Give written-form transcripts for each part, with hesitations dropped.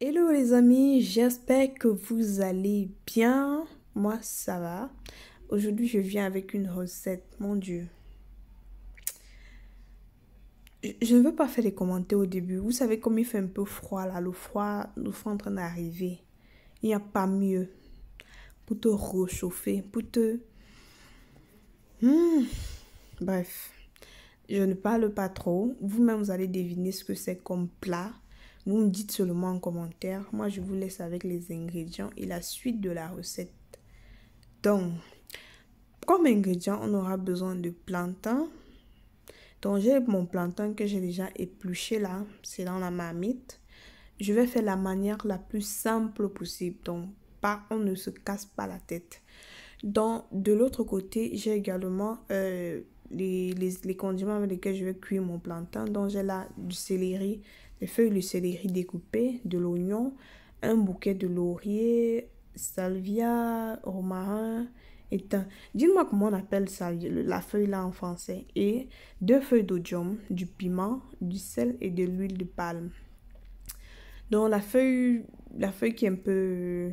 Hello les amis, j'espère que vous allez bien. Moi, ça va. Aujourd'hui, je viens avec une recette. Mon Dieu. Je ne veux pas faire des commentaires au début. Vous savez comme il fait un peu froid là. Le froid est en train d'arriver. Il n'y a pas mieux pour te réchauffer, pour te... Bref, je ne parle pas trop. Vous-même, vous allez deviner ce que c'est comme plat. Vous me dites seulement en commentaire. Moi, je vous laisse avec les ingrédients et la suite de la recette. Donc, comme ingrédient, on aura besoin de plantain. Donc, j'ai mon plantain que j'ai déjà épluché là. C'est dans la marmite. Je vais faire la manière la plus simple possible. Donc, pas, on ne se casse pas la tête. Donc, de l'autre côté, j'ai également les condiments avec lesquels je vais cuire mon plantain. Donc, j'ai là du céleri, des feuilles de céleri découpées, de l'oignon, un bouquet de laurier, salvia, romarin et thym. Dis-moi comment on appelle ça, la feuille là en français. Et deux feuilles d'oignon, du piment, du sel et de l'huile de palme. Donc, la feuille qui est un peu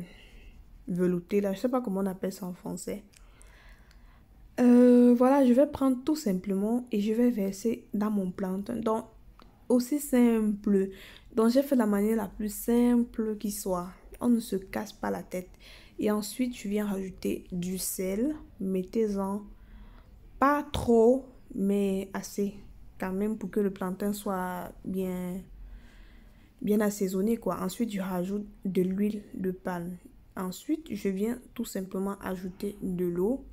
veloutée là, je sais pas comment on appelle ça en français. Voilà, je vais prendre tout simplement et je vais verser dans mon plantain. Donc, aussi simple. Donc, j'ai fait la manière la plus simple qui soit. On ne se casse pas la tête. Et ensuite, je viens rajouter du sel. Mettez-en pas trop, mais assez. Quand même pour que le plantain soit bien assaisonné, quoi. Ensuite, je rajoute de l'huile de palme. Ensuite, je viens tout simplement ajouter de l'eau.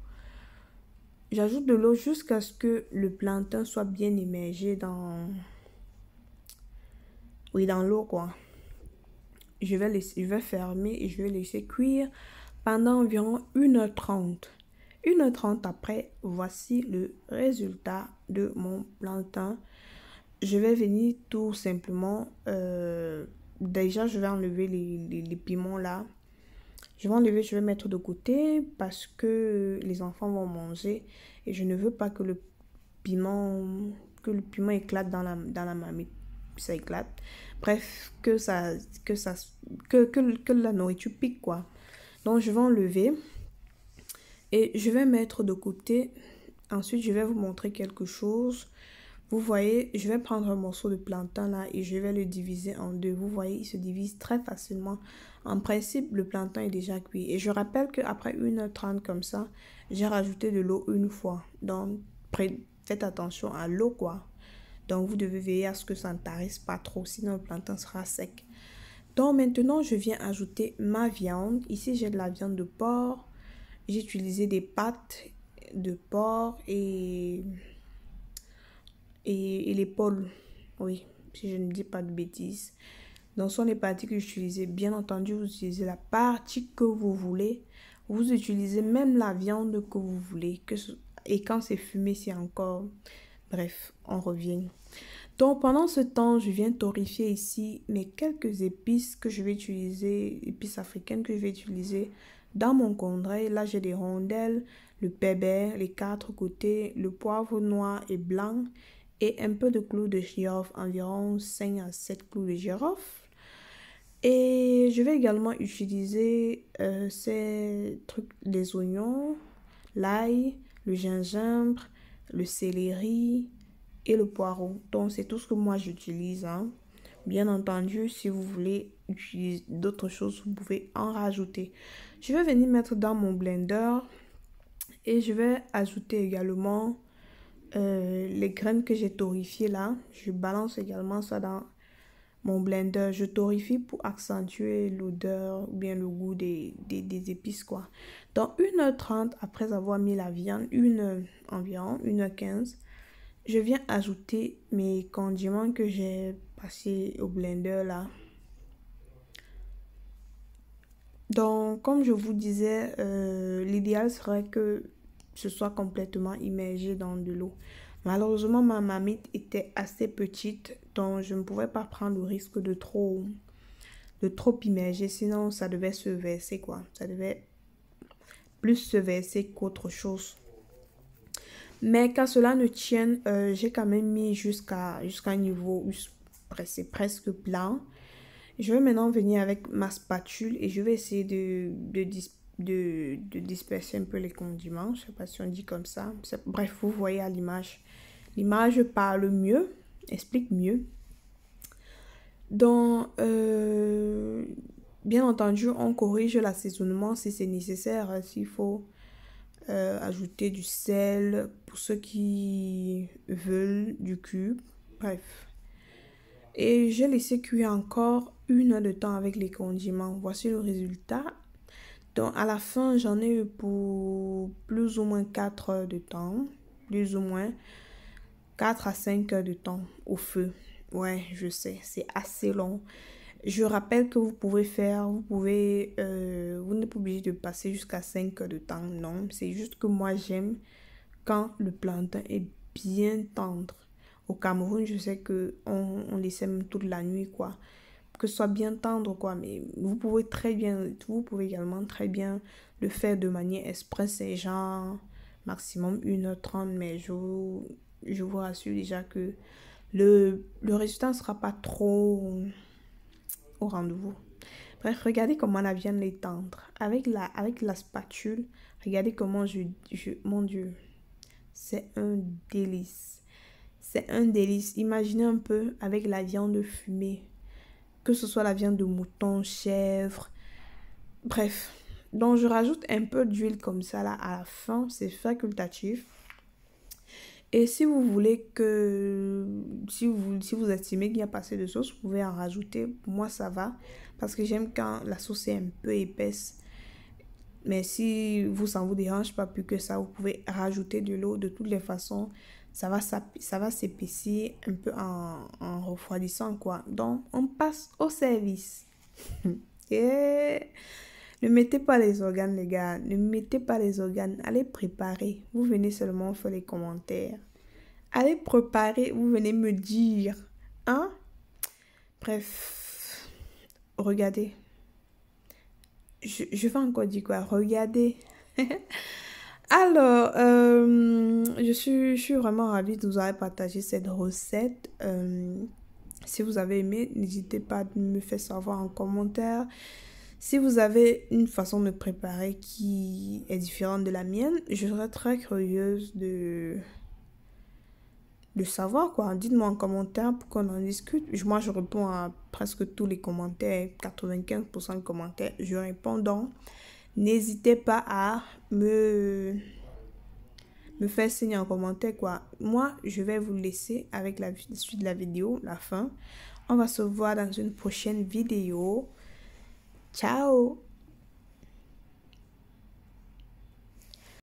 J'ajoute de l'eau jusqu'à ce que le plantain soit bien immergé dans l'eau, quoi. Je vais fermer et je vais laisser cuire pendant environ 1h30. 1h30 après, voici le résultat de mon plantain. Je vais venir tout simplement, déjà je vais enlever les piments là. Je vais enlever, je vais mettre de côté parce que les enfants vont manger et je ne veux pas piment, que le piment éclate dans la marmite. Ça éclate. Bref, que la nourriture pique quoi. Donc je vais enlever et je vais mettre de côté. Ensuite, je vais vous montrer quelque chose. Vous voyez, je vais prendre un morceau de plantain là et je vais le diviser en deux. Vous voyez, il se divise très facilement. En principe, le plantain est déjà cuit. Et je rappelle qu'après 1h30 comme ça, j'ai rajouté de l'eau une fois. Donc, faites attention à l'eau quoi. Donc, vous devez veiller à ce que ça ne tarisse pas trop, sinon le plantain sera sec. Donc, maintenant, je viens ajouter ma viande. Ici, j'ai de la viande de porc. J'ai utilisé des pâtes de porc et l'épaule, oui, si je ne dis pas de bêtises. Donc, ce sont les parties que j'utilisais. Bien entendu, vous utilisez la partie que vous voulez. Vous utilisez même la viande que vous voulez. Et quand c'est fumé, c'est encore... Bref, on revient. Donc, pendant ce temps, je viens torréfier ici mes quelques épices que je vais utiliser, épices africaines que je vais utiliser dans mon congrai. Là, j'ai des rondelles, le pépère, les quatre côtés, le poivre noir et blanc et un peu de clous de girofle, environ 5 à 7 clous de girofle. Et je vais également utiliser ces trucs, les oignons, l'ail, le gingembre, le céleri et le poireau. Donc, c'est tout ce que moi j'utilise, hein. Bien entendu, si vous voulez utiliser d'autres choses, vous pouvez en rajouter. Je vais venir mettre dans mon blender et je vais ajouter également les graines que j'ai torréfiées là. Je balance également ça dans mon blender. Je torréfie pour accentuer l'odeur ou bien le goût des épices quoi. Dans 1h30 après avoir mis la viande, environ 1h15, je viens ajouter mes condiments que j'ai passés au blender là. Donc, comme je vous disais, l'idéal serait que ce soit complètement immergé dans de l'eau. Malheureusement, ma marmite était assez petite, donc je ne pouvais pas prendre le risque de trop immerger, sinon ça devait se verser quoi. Ça devait plus se verser qu'autre chose. Mais qu'à cela ne tienne, j'ai quand même mis jusqu'à un niveau où c'est presque plat. Je vais maintenant venir avec ma spatule et je vais essayer de disperser un peu les condiments. Je ne sais pas si on dit comme ça. Bref, vous voyez à l'image. L'image parle mieux, explique mieux. Donc, bien entendu, on corrige l'assaisonnement si c'est nécessaire. S'il faut ajouter du sel pour ceux qui veulent du cube. Bref. Et j'ai laissé cuire encore 1 heure de temps avec les condiments. Voici le résultat. Donc, à la fin, j'en ai eu pour plus ou moins 4 heures de temps. Plus ou moins 4 à 5 heures de temps au feu. Ouais, je sais, c'est assez long. Je rappelle que vous pouvez faire, vous n'êtes pas obligé de passer jusqu'à 5 heures de temps. Non, c'est juste que moi, j'aime quand le plantain est bien tendre. Au Cameroun, je sais que on laissait même toute la nuit, quoi. Que ce soit bien tendre, quoi. Mais vous pouvez également très bien le faire de manière express, et genre maximum 1h30. Mais je vous rassure déjà que le résultat ne sera pas trop au rendez-vous. Bref, regardez comment la viande est tendre. Avec la spatule, regardez comment mon Dieu, c'est un délice. C'est un délice. Imaginez un peu avec la viande fumée. Que ce soit la viande de mouton, chèvre. Bref. Donc, je rajoute un peu d'huile comme ça là à la fin. C'est facultatif. Et si vous voulez que... Si vous estimez qu'il y a pas assez de sauce, vous pouvez en rajouter. Pour moi, ça va. Parce que j'aime quand la sauce est un peu épaisse. Mais si ça ne vous dérange pas plus que ça, vous pouvez rajouter de l'eau. De toutes les façons, ça va s'épaissir un peu en refroidissant, quoi. Donc, on passe au service. Et ne mettez pas les organes, les gars. Ne mettez pas les organes. Allez préparer. Vous venez seulement faire les commentaires. Allez préparer. Vous venez me dire. Hein? Bref. Regardez. Je vais encore dire quoi? Regardez. Alors, je suis vraiment ravie de vous avoir partagé cette recette. Si vous avez aimé, n'hésitez pas à me faire savoir en commentaire. Si vous avez une façon de préparer qui est différente de la mienne, je serais très curieuse de savoir, quoi. Dites-moi en commentaire pour qu'on en discute. Moi, je réponds à presque tous les commentaires, 95% de commentaires, je réponds. Donc, n'hésitez pas à me faire signe en commentaire, quoi. Moi, je vais vous laisser avec la suite de la vidéo, la fin. On va se voir dans une prochaine vidéo. Ciao!